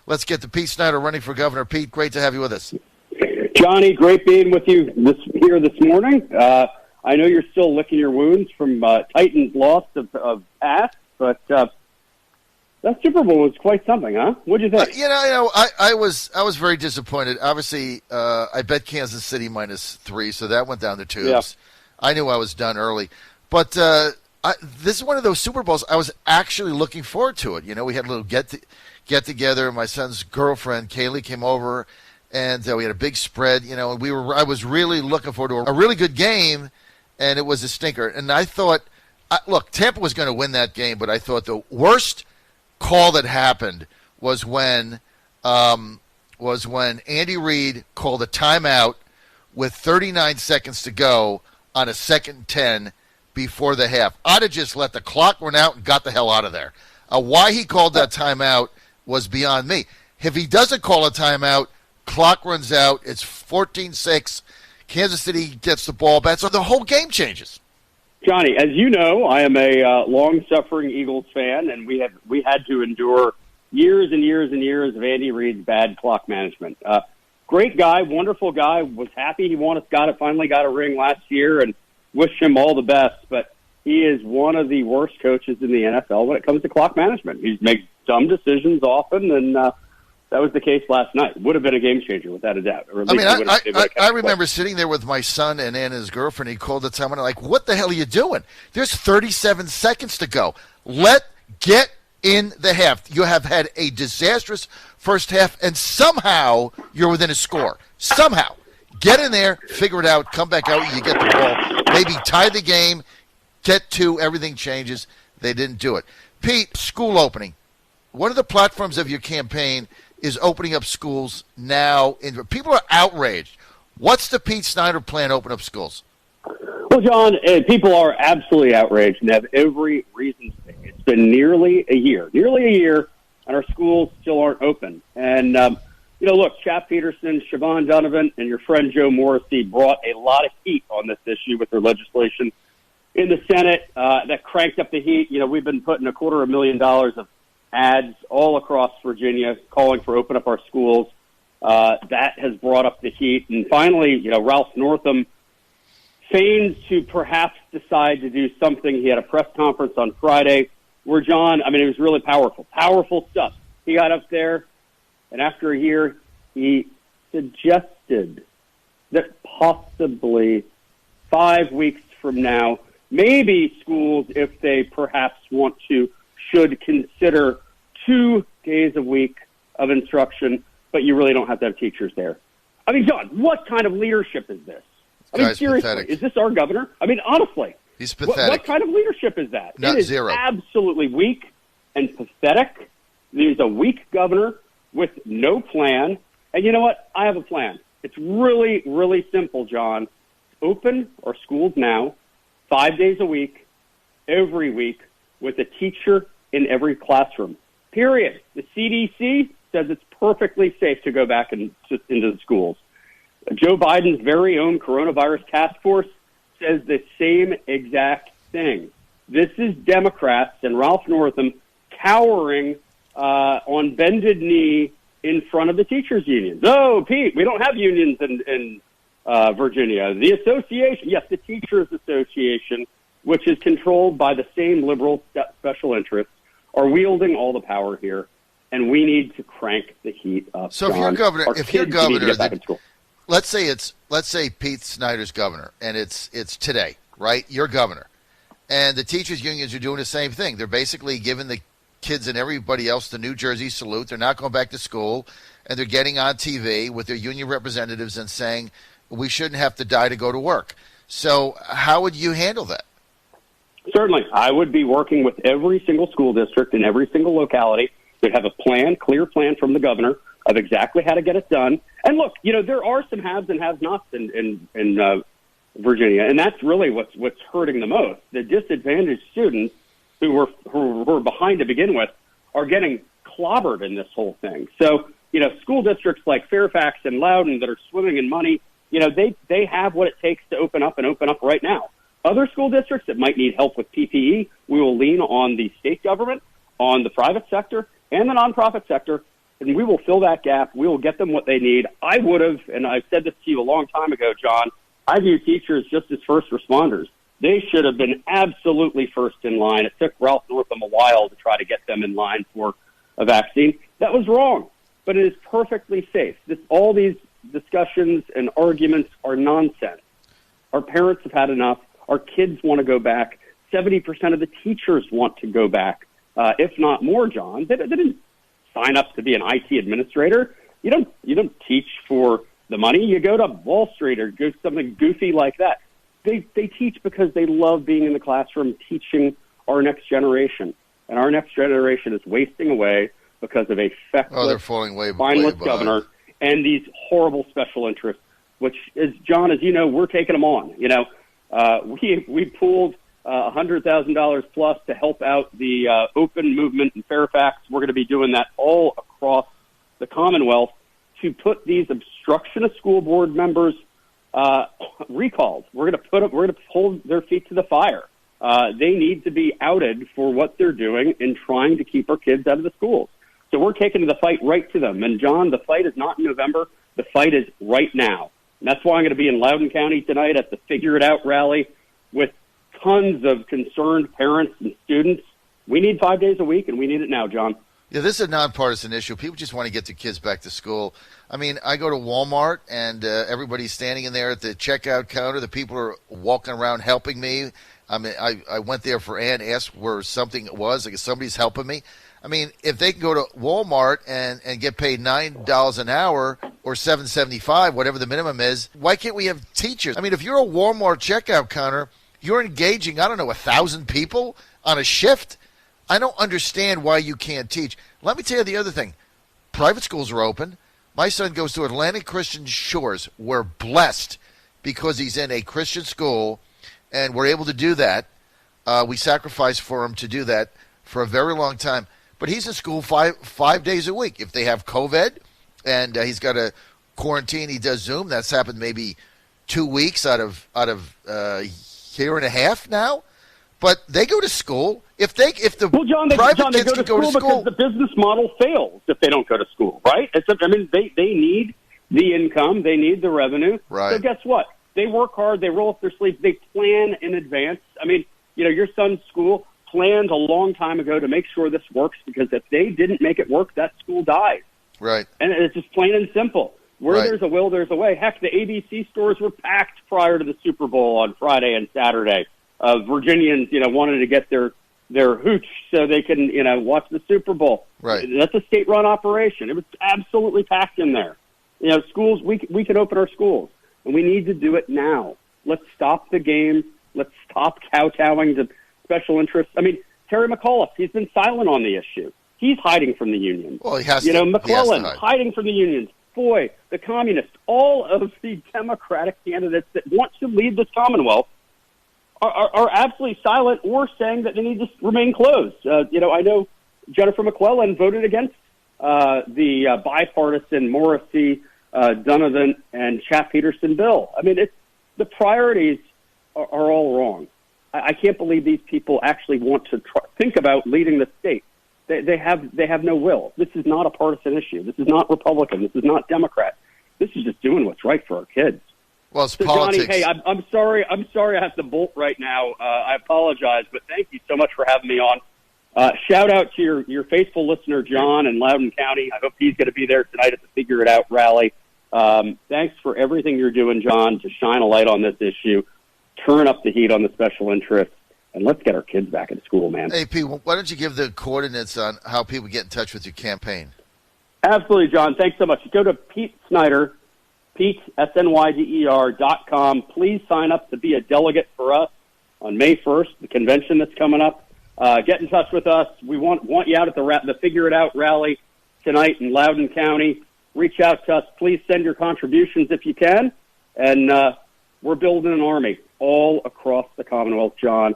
Let's get to Pete Snyder running for governor. Pete, great to have you with us. Johnny, great being with you this morning. I know you're still licking your wounds from Titans' loss of pass, but that Super Bowl was quite something, huh? What'd you think? I was very disappointed. Obviously, I bet Kansas City -3, so that went down the tubes. Yeah. I knew I was done early, but this is one of those Super Bowls I was actually looking forward to it. We had a little get together. My son's girlfriend Kaylee came over, and we had a big spread. And I was really looking forward to a really good game, and it was a stinker. And I thought, look, Tampa was going to win that game, but I thought the worst call that happened was when Andy Reid called a timeout with 39 seconds to go on a 2nd and 10 before the half. I'd have just let the clock run out and got the hell out of there. Why he called that timeout was beyond me. If he doesn't call a timeout, clock runs out, it's 14-6, Kansas City gets the ball back, so the whole game changes. Johnny, as you know, I am a long-suffering Eagles fan, and we had to endure years and years and years of Andy Reid's bad clock management. Great guy, wonderful guy, was happy he finally got a ring last year, and wish him all the best, but he is one of the worst coaches in the NFL when it comes to clock management. He makes dumb decisions often, and that was the case last night. Would have been a game changer, without a doubt. I remember sitting there with my son and his girlfriend. He called the time, and I'm like, what the hell are you doing? There's 37 seconds to go. Get in the half. You have had a disastrous first half, and somehow you're within a score. Somehow. Get in there, figure it out, come back out, you get the ball, maybe tie the game, get to, everything changes. They didn't do it. Pete, school opening. One of the platforms of your campaign is opening up schools now. People are outraged. What's the Pete Snyder plan to open up schools? Well, John, people are absolutely outraged and have every reason to be. It's been nearly a year, and our schools still aren't open. And, look, Chap Peterson, Siobhan Donovan, and your friend Joe Morrissey brought a lot of heat on this issue with their legislation in the Senate that cranked up the heat. We've been putting $250,000 of ads all across Virginia calling for open up our schools. That has brought up the heat. And finally, Ralph Northam feigns to perhaps decide to do something. He had a press conference on Friday where it was really powerful stuff. He got up there, and after a year, he suggested that possibly 5 weeks from now, maybe schools, if they perhaps want to, should consider 2 days a week of instruction, but you really don't have to have teachers there. John, what kind of leadership is this? Seriously, pathetic. Is this our governor? Honestly. He's pathetic. What kind of leadership is that? Not it is zero. Absolutely weak and pathetic. There's a weak governor with no plan. And you know what? I have a plan. It's really, really simple, John. Open our schools now, 5 days a week, every week, with a teacher in every classroom. Period. The CDC says it's perfectly safe to go back into the schools. Joe Biden's very own coronavirus task force says the same exact thing. This is Democrats and Ralph Northam cowering on bended knee in front of the teachers' unions. Oh, Pete, we don't have unions in Virginia. The association, yes, the Teachers Association, which is controlled by the same liberal special interests, are wielding all the power here, and we need to crank the heat up. So John. if you're governor, let's say Pete Snyder's governor, and it's today, right? You're governor, and the teachers' unions are doing the same thing. They're basically giving the kids and everybody else the New Jersey salute. They're not going back to school, and they're getting on TV with their union representatives and saying we shouldn't have to die to go to work. So how would you handle that? Certainly. I would be working with every single school district in every single locality to have a plan, clear plan from the governor of exactly how to get it done. And look, there are some haves and have-nots in Virginia, and that's really what's hurting the most. The disadvantaged students who were behind to begin with are getting clobbered in this whole thing. So, school districts like Fairfax and Loudoun that are swimming in money, they have what it takes to open up right now. Other school districts that might need help with PPE, we will lean on the state government, on the private sector, and the nonprofit sector and we will fill that gap. We will get them what they need. I would have, and I've said this to you a long time ago, John, I view teachers just as first responders. They should have been absolutely first in line. It took Ralph Northam a while to try to get them in line for a vaccine. That was wrong, but it is perfectly safe. All these discussions and arguments are nonsense. Our parents have had enough. Our kids want to go back. 70% of the teachers want to go back, if not more, John. They didn't sign up to be an IT administrator. You don't teach for the money. You go to Wall Street or do something goofy like that. They teach because they love being in the classroom teaching our next generation. And our next generation is wasting away because of a feckless, spineless governor and these horrible special interests, which is, John, as you know, we're taking them on. We pooled $100,000 plus to help out the open movement in Fairfax. We're going to be doing that all across the Commonwealth to put these obstructionist school board members recalled. We're going to hold their feet to the fire. They need to be outed for what they're doing in trying to keep our kids out of the schools. So we're taking the fight right to them. And, John, the fight is not in November. The fight is right now. And that's why I'm going to be in Loudoun County tonight at the Figure It Out rally with tons of concerned parents and students. We need 5 days a week, and we need it now, John. Yeah, this is a nonpartisan issue. People just want to get their kids back to school. I mean, I go to Walmart, and everybody's standing in there at the checkout counter. The people are walking around helping me. I mean, I went there for Ann, asked where something was. Like, somebody's helping me. I mean, if they can go to Walmart and get paid $9 an hour or $7.75, whatever the minimum is, why can't we have teachers? I mean, if you're a Walmart checkout counter, you're engaging, 1,000 people on a shift. I don't understand why you can't teach. Let me tell you the other thing. Private schools are open. My son goes to Atlantic Christian Shores. We're blessed because he's in a Christian school, and we're able to do that. We sacrificed for him to do that for a very long time. But he's in school five days a week. If they have COVID and he's got to quarantine, he does Zoom. That's happened maybe 2 weeks out of year and a half now. But they go to school. If the private kids can go to school because the business model fails if they don't go to school, right? They need the income, they need the revenue. Right. So guess what? They work hard, they roll up their sleeves, they plan in advance. I mean, your son's school planned a long time ago to make sure this works, because if they didn't make it work, that school dies. Right. And it's just plain and simple. Where there's a will, there's a way. Heck, the ABC stores were packed prior to the Super Bowl on Friday and Saturday. Virginians, wanted to get their hooch so they can, watch the Super Bowl. Right. That's a state-run operation. It was absolutely packed in there. Schools, we can open our schools, and we need to do it now. Let's stop the game. Let's stop kowtowing to special interests. I mean, Terry McAuliffe, he's been silent on the issue. He's hiding from the union. Well, he has to. McClellan, hiding from the unions. Boy, the communists, all of the Democratic candidates that want to lead this Commonwealth are absolutely silent or saying that they need to remain closed. I know Jennifer McClellan voted against the bipartisan Morrissey, Donovan, and Chap Peterson bill. I mean, the priorities are all wrong. I can't believe these people actually want to think about leading the state. They have no will. This is not a partisan issue. This is not Republican. This is not Democrat. This is just doing what's right for our kids. Well, it's politics. Johnny, hey, I'm sorry. I have to bolt right now. I apologize, but thank you so much for having me on. Shout out to your faithful listener, John, in Loudoun County. I hope he's going to be there tonight at the Figure It Out rally. Thanks for everything you're doing, John, to shine a light on this issue, turn up the heat on the special interests, and let's get our kids back in school, man. Hey, Pete, why don't you give the coordinates on how people get in touch with your campaign? Absolutely, John. Thanks so much. Go to Pete Snyder, SNYDER.com. Please sign up to be a delegate for us on May 1st, the convention that's coming up. Get in touch with us. We want you out at the Figure It Out rally tonight in Loudoun County. Reach out to us. Please send your contributions if you can. And we're building an army all across the Commonwealth, John,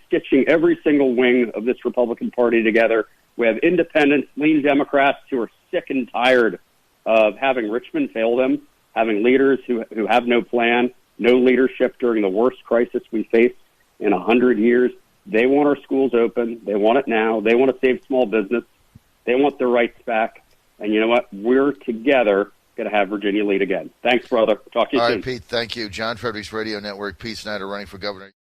stitching every single wing of this Republican Party together. We have independents, lean Democrats who are sick and tired of having Richmond fail them, having leaders who have no plan, no leadership during the worst crisis we faced in 100 years. They want our schools open. They want it now. They want to save small business. They want their rights back. And you know what? We're together going to have Virginia lead again. Thanks, brother. Talk to you All soon. right, Pete, thank you. John Fredericks Radio Network, Pete Snyder running for governor.